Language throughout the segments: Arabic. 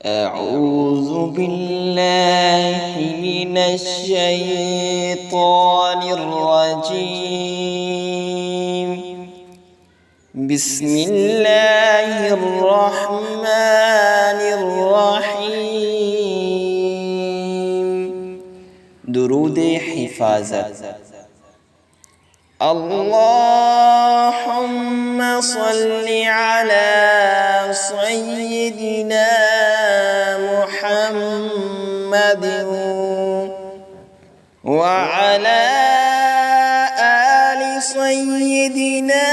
أعوذ بالله من الشيطان الرجيم. بسم الله الرحمن الرحيم. درود حفاظت. اللهم صل على سيدنا محمد وعلى آل سيدنا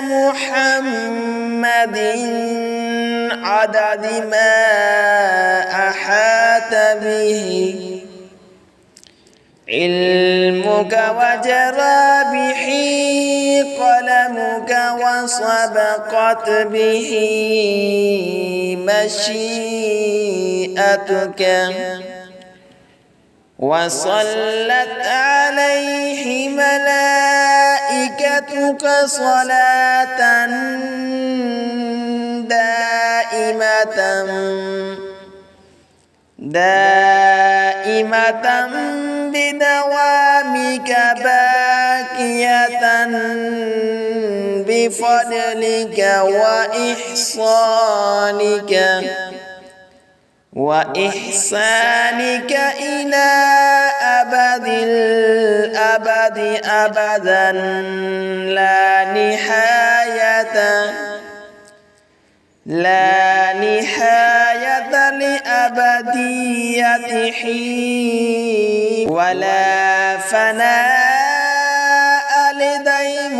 محمد عدد ما أحاط به علمك وجرى به قلمك وسبقت به مشيئتك وصلت عليه ملائكتك صلاة دائمة بدوامك باقية بفضلك وإحسانك إلى أبد الأبد أبدا لا نهاية لأبديته ولا فناء لديموميته